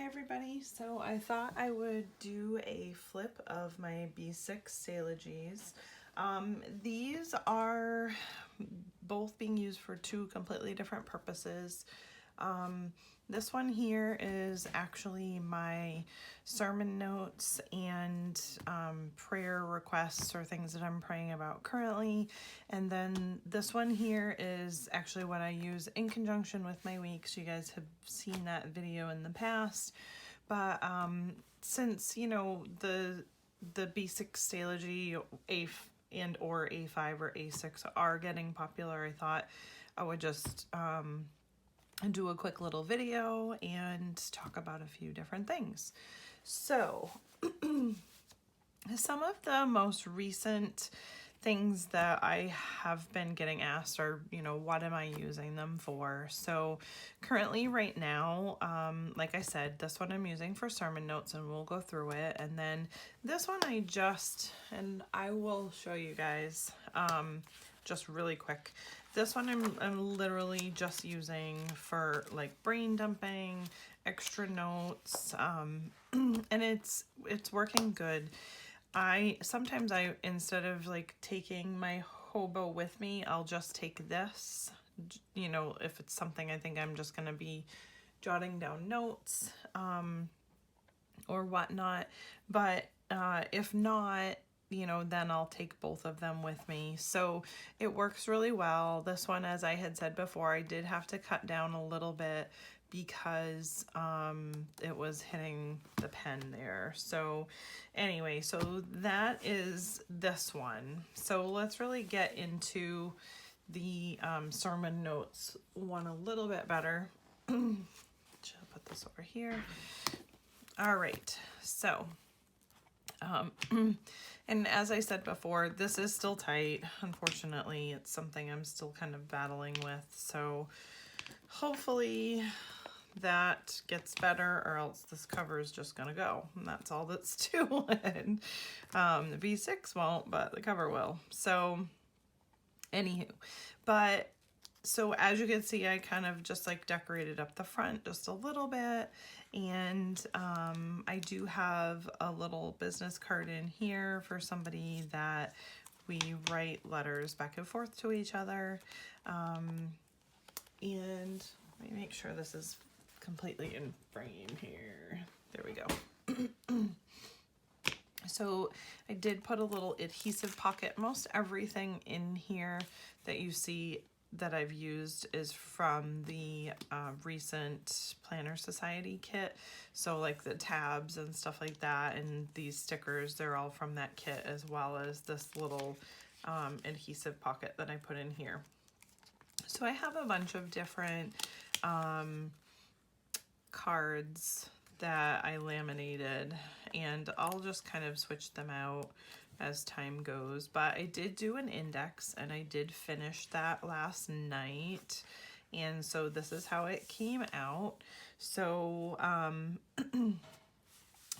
Hi everybody, so I thought I would do a flip of my B6 Stalogies. These are both being used for two completely different purposes. This one here is actually my sermon notes and prayer requests or things that I'm praying about currently. And then this one here is actually what I use in conjunction with my weeks. You guys have seen that video in the past. But since, you know, the B6 Stalogy and or A5 or A6 are getting popular, I thought I would just do a quick little video and talk about a few different things. So some of the most recent things that I have been getting asked are, you know, what am I using them for? So currently right now, like I said, this one I'm using for sermon notes and we'll go through it. And then this one and I will show you guys just really quick. This one I'm literally just using for like brain dumping, extra notes, and it's working good. Sometimes instead of like taking my hobo with me, I'll just take this, you know, if it's something I think I'm just gonna be jotting down notes or whatnot. But if not, you know, then I'll take both of them with me. So it works really well. This one, as I had said before, I did have to cut down a little bit because it was hitting the pen there. So anyway, so that is this one. So let's really get into the sermon notes one a little bit better. I'll put this over here. All right, so and as I said before, this is still tight. Unfortunately, it's something I'm still kind of battling with. So hopefully that gets better, or else this cover is just gonna go. And that's all that's to it. The V6 won't, but the cover will. So anywho, so as you can see, I kind of just like decorated up the front just a little bit. And I do have a little business card in here for somebody that we write letters back and forth to each other. And let me make sure this is completely in frame here. There we go. So I did put a little adhesive pocket. Most everything in here that you see that I've used is from the recent Planner Society kit. So like the tabs and stuff like that, and these stickers, they're all from that kit, as well as this little adhesive pocket that I put in here. So I have a bunch of different cards that I laminated, and I'll just kind of switch them out as time goes. But I did do an index, and I did finish that last night, and so this is how it came out. So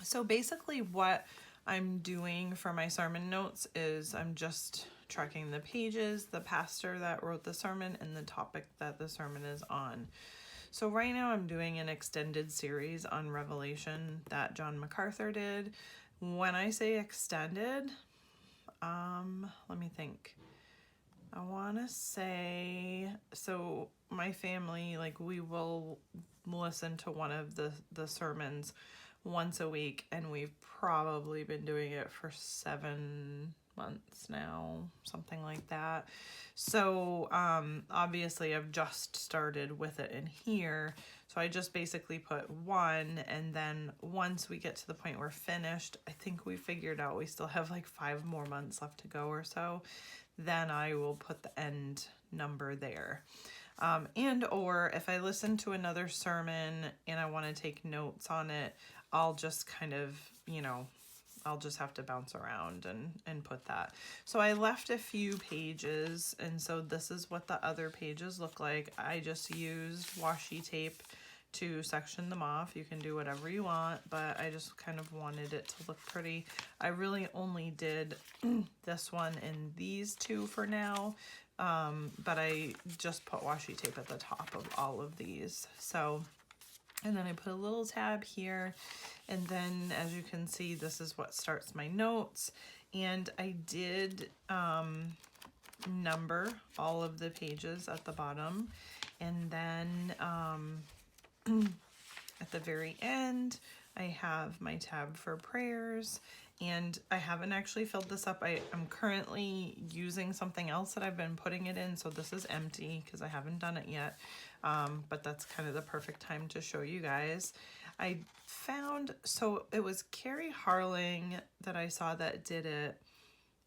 so basically what I'm doing for my sermon notes is I'm just tracking the pages, the pastor that wrote the sermon, and the topic that the sermon is on. So right now I'm doing an extended series on Revelation that John MacArthur did. When I say extended, let me think. I want to say, so my family, like, we will listen to one of the sermons once a week, and we've probably been doing it for 7 months now, something like that. So obviously I've just started with it in here, so I just basically put one, and then once we get to the point we're finished, I think we figured out we still have like 5 more months left to go or so, then I will put the end number there. And or if I listen to another sermon and I want to take notes on it, I'll just kind of, you know, I'll just have to bounce around and put that. So I left a few pages, and so this is what the other pages look like. I just used washi tape to section them off. You can do whatever you want, but I just kind of wanted it to look pretty. I really only did this one and these two for now, but I just put washi tape at the top of all of these. So And then I put a little tab here, and then as you can see, this is what starts my notes. And I did number all of the pages at the bottom, and then at the very end I have my tab for prayers. And I haven't actually filled this up. I'm currently using something else that I've been putting it in, so this is empty because I haven't done it yet. But that's kind of the perfect time to show you guys. I found, so it was Carrie Harling that I saw that did it.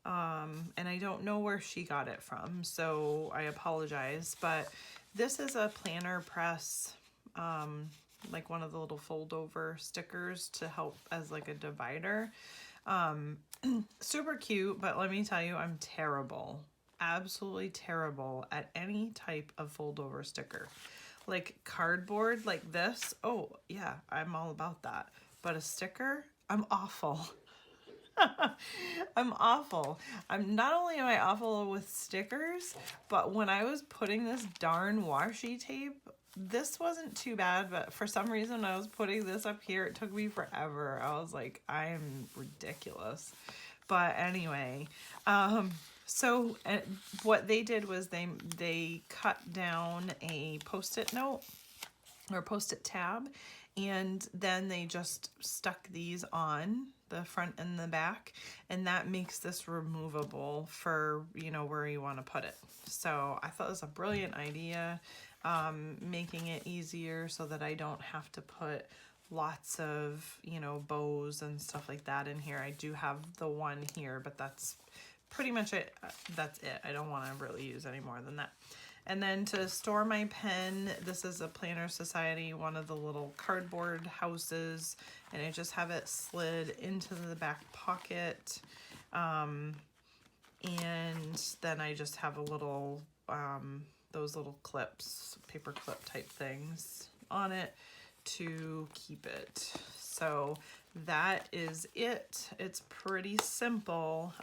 And I don't know where she got it from, so I apologize. But this is a planner press, like one of the little fold over stickers to help as like a divider. Super cute, but let me tell you, I'm terrible, absolutely terrible at any type of fold over sticker. Like cardboard like this, oh yeah, I'm all about that. But a sticker, I'm awful. I'm awful. I'm not only am I awful with stickers, but when I was putting this darn washi tape, this wasn't too bad, but for some reason I was putting this up here, it took me forever. I was like, I am ridiculous. But anyway, so what they did was they cut down a post-it note or post-it tab, and then they just stuck these on the front and the back, and that makes this removable for, you know, where you want to put it. So I thought it was a brilliant idea, making it easier so that I don't have to put lots of, you know, bows and stuff like that in here. I do have the one here, but that's pretty much it. That's it. I don't want to really use any more than that. And then to store my pen, this is a Planner Society, one of the little cardboard houses, and I just have it slid into the back pocket. And then I just have a little, those little clips, paper clip type things on it to keep it. So that is it. It's pretty simple.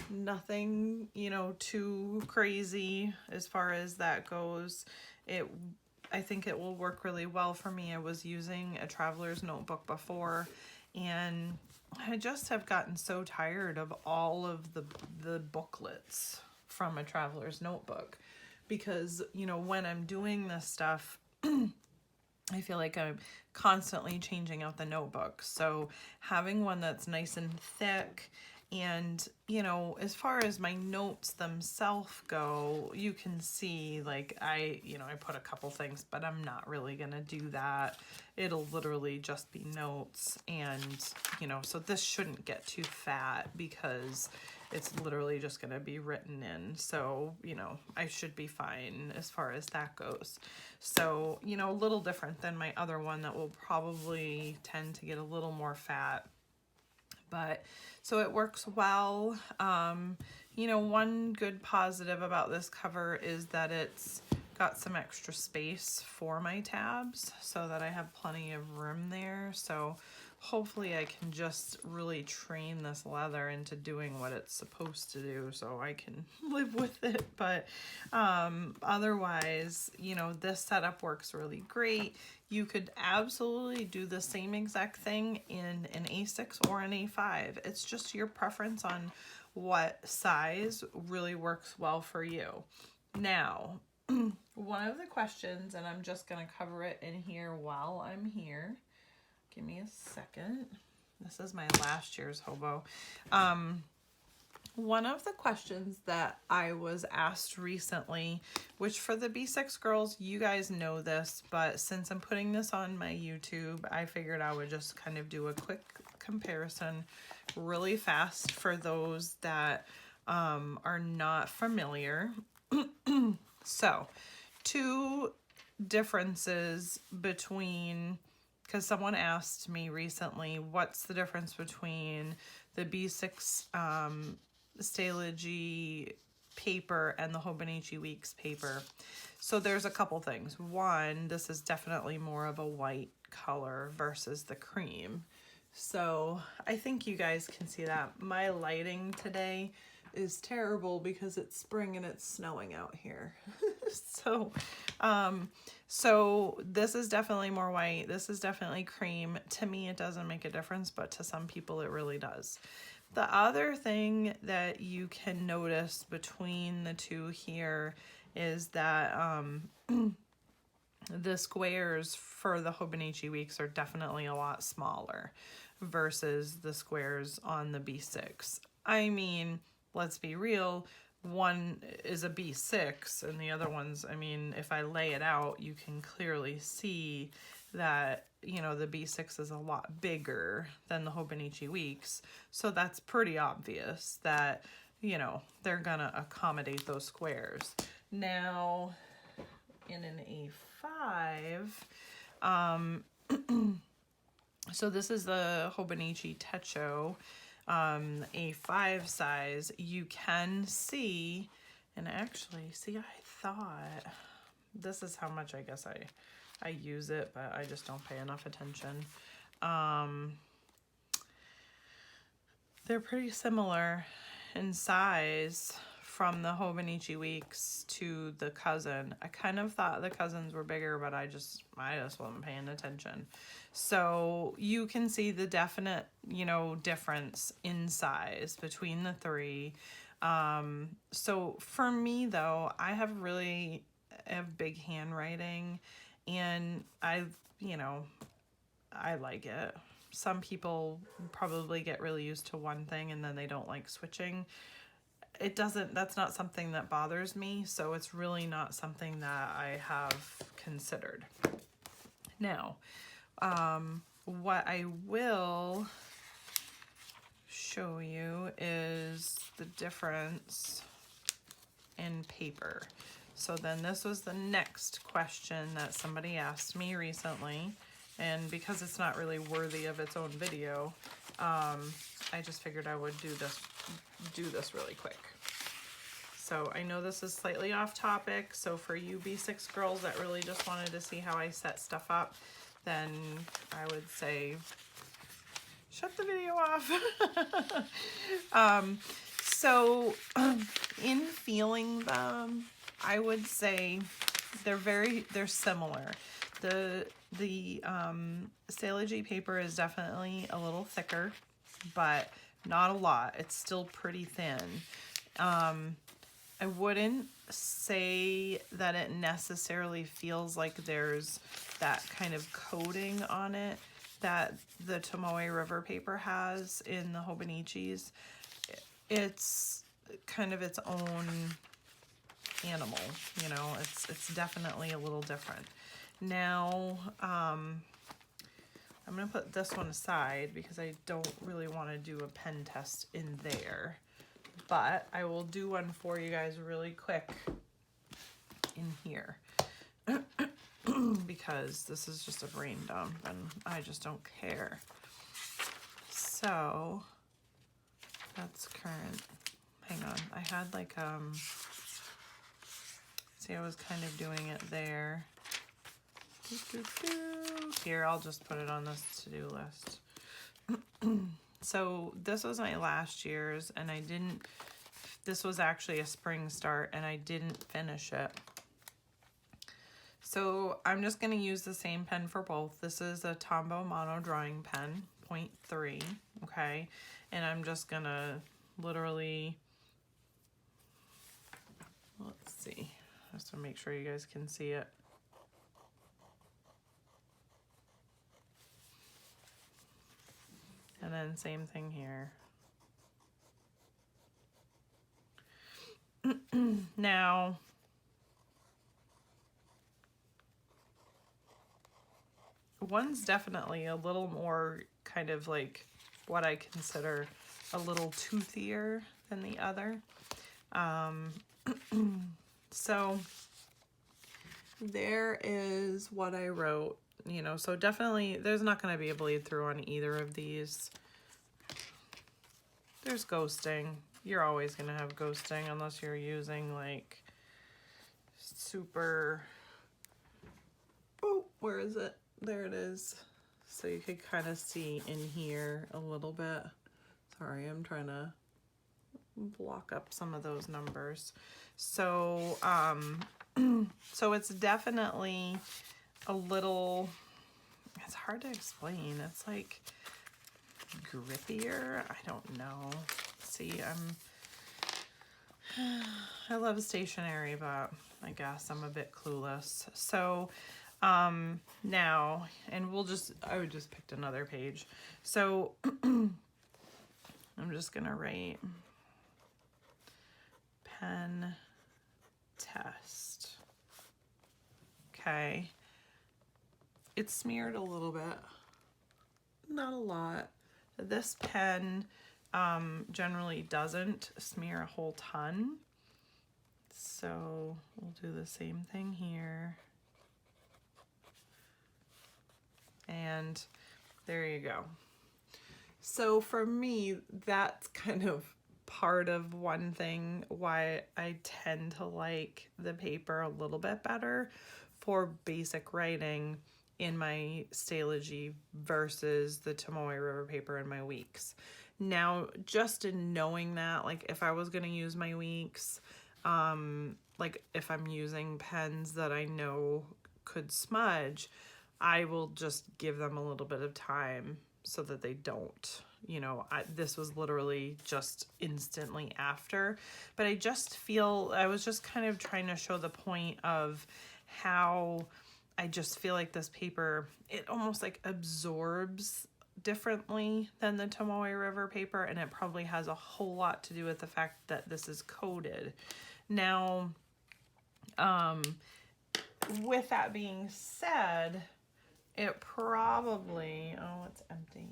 Nothing, you know, too crazy as far as that goes. I think it will work really well for me. I was using a traveler's notebook before, and I just have gotten so tired of all of the booklets from a traveler's notebook, because, you know, when I'm doing this stuff, I feel like I'm constantly changing out the notebook. So having one that's nice and thick, and, you know, as far as my notes themselves go, you can see, like, I put a couple things, but I'm not really gonna do that. It'll literally just be notes, and, you know, so this shouldn't get too fat because it's literally just gonna be written in. So, you know, I should be fine as far as that goes. So, you know, a little different than my other one that will probably tend to get a little more fat. But so it works well. You know, one good positive about this cover is that it's got some extra space for my tabs so that I have plenty of room there. So hopefully I can just really train this leather into doing what it's supposed to do so I can live with it. But otherwise, you know, this setup works really great. You could absolutely do the same exact thing in an A6 or an A5. It's just your preference on what size really works well for you. Now, one of the questions, and I'm just going to cover it in here while I'm here. Give me a second. This is my last year's hobo. One of the questions that I was asked recently, which for the B6 girls, you guys know this, but since I'm putting this on my YouTube, I figured I would just kind of do a quick comparison really fast for those that are not familiar. So, two differences between, because someone asked me recently, what's the difference between the B6 Stalogy paper and the Hobonichi Weeks paper. So there's a couple things. One, this is definitely more of a white color versus the cream. So I think you guys can see that. My lighting today is terrible because it's spring and it's snowing out here. So, so this is definitely more white. This is definitely cream. To me, it doesn't make a difference, but to some people it really does. The other thing that you can notice between the two here is that the squares for the Hobonichi weeks are definitely a lot smaller versus the squares on the B6. I mean, let's be real, one is a B6 and the other one's, I mean, if I lay it out, you can clearly see that, you know, the B6 is a lot bigger than the Hobonichi weeks. So that's pretty obvious that, you know, they're gonna accommodate those squares. Now, in an A5, so this is the Hobonichi Techo A5 size. You can see, and actually, see, I thought, this is how much I guess I use it, but I just don't pay enough attention. They're pretty similar in size from the Hobonichi weeks to the cousin. I kind of thought the cousins were bigger, but I just wasn't paying attention. So you can see the definite, you know, difference in size between the three. So for me though, I have big handwriting, and you know, I like it. Some people probably get really used to one thing and then they don't like switching. That's not something that bothers me, so it's really not something that I have considered. Now, what I will show you is the difference in paper. So then this was the next question that somebody asked me recently, and because it's not really worthy of its own video, I just figured I would do this really quick. So I know this is slightly off topic, so for you B6 girls that really just wanted to see how I set stuff up, then I would say shut the video off. So in feeling them, I would say they're similar. The Stalogy paper is definitely a little thicker, but not a lot. It's still pretty thin. I wouldn't say that it necessarily feels like there's that kind of coating on it that the Tomoe River paper has in the Hobonichis. It's kind of its own animal, you know, it's definitely a little different. Now, I'm going to put this one aside because I don't really want to do a pen test in there, but I will do one for you guys really quick in here because this is just a brain dump and I just don't care. So that's current. Hang on, I had like, see, I was kind of doing it there. Here, I'll just put it on this to-do list. So this was my last year's, and this was actually a spring start, and I didn't finish it. So I'm just going to use the same pen for both. This is a Tombow Mono Drawing Pen, 0.3, okay? And I'm just going to literally, let's see, just to make sure you guys can see it. And then same thing here. Now, one's definitely a little more kind of like what I consider a little toothier than the other. So there is what I wrote. You know, so definitely there's not going to be a bleed through on either of these. There's ghosting. You're always going to have ghosting unless you're using like super, oh, where is it? There it is. So you could kind of see in here a little bit. Sorry, I'm trying to block up some of those numbers. So So it's definitely a little, it's hard to explain. It's like grippier. I don't know. See, I love stationery, but I guess I'm a bit clueless. So now, and I would just picked another page. So I'm just gonna write pen test. Okay. It's smeared a little bit, not a lot. This pen generally doesn't smear a whole ton. So we'll do the same thing here. And there you go. So for me, that's kind of part of one thing why I tend to like the paper a little bit better for basic writing in my Stalogy versus the Tomoe River paper in my Weeks. Now, just in knowing that, like if I was going to use my Weeks, like if I'm using pens that I know could smudge, I will just give them a little bit of time so that they don't. You know, this was literally just instantly after, but I just feel, I was just kind of trying to show the point of how I just feel like this paper, it almost like absorbs differently than the Tomoe River paper, and it probably has a whole lot to do with the fact that this is coated. Now, with that being said, it probably, oh, it's empty.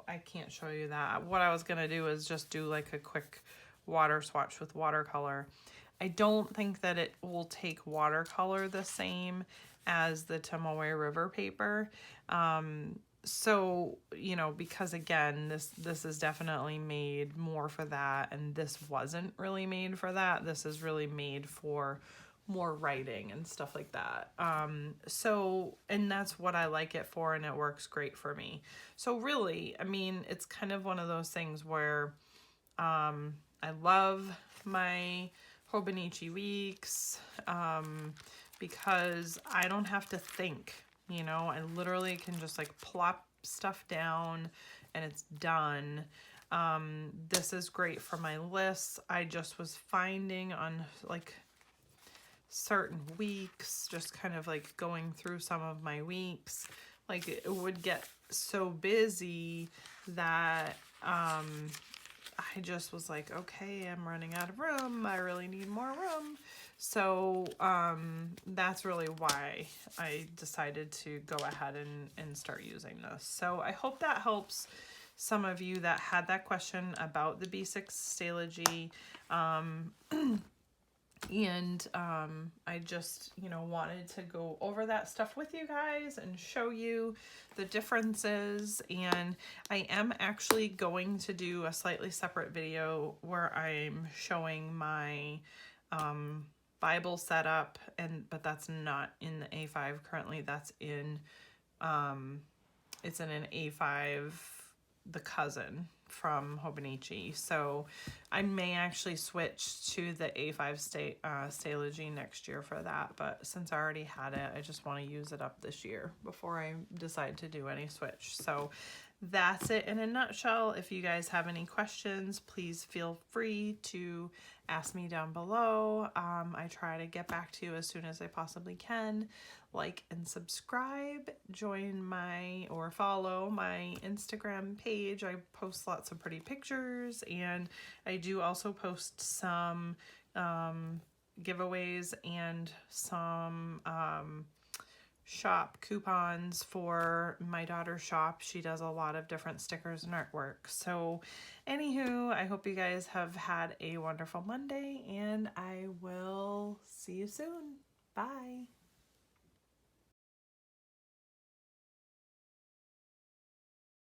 I can't show you that. What I was gonna do is just do like a quick water swatch with watercolor. I don't think that it will take watercolor the same as the Tomoe River paper. So, you know, because again, this is definitely made more for that, and this wasn't really made for that. This is really made for more writing and stuff like that. So, and that's what I like it for, and it works great for me. So really, I mean, it's kind of one of those things where I love my Hobonichi Weeks because I don't have to think, you know, I literally can just like plop stuff down and it's done. This is great for my lists. I just was finding on like certain weeks, just kind of like going through some of my weeks, like it would get so busy that I just was like, okay, I'm running out of room. I really need more room. So that's really why I decided to go ahead and start using this. So I hope that helps some of you that had that question about the B6 Stalogy. And I just, you know, wanted to go over that stuff with you guys and show you the differences. And I am actually going to do a slightly separate video where I'm showing my Bible setup, but that's not in the A5 currently. That's in it's in an A5, the cousin from Hobonichi. So I may actually switch to the A5 Stalogy next year for that, but since I already had it, I just want to use it up this year before I decide to do any switch. So that's it in a nutshell. If you guys have any questions, please feel free to ask me down below. I try to get back to you as soon as I possibly can. Like and subscribe, join my or follow my Instagram page. I post lots of pretty pictures, and I do also post some giveaways and some shop coupons for my daughter's shop. She does a lot of different stickers and artwork. So anywho, I hope you guys have had a wonderful Monday, and I will see you soon. Bye.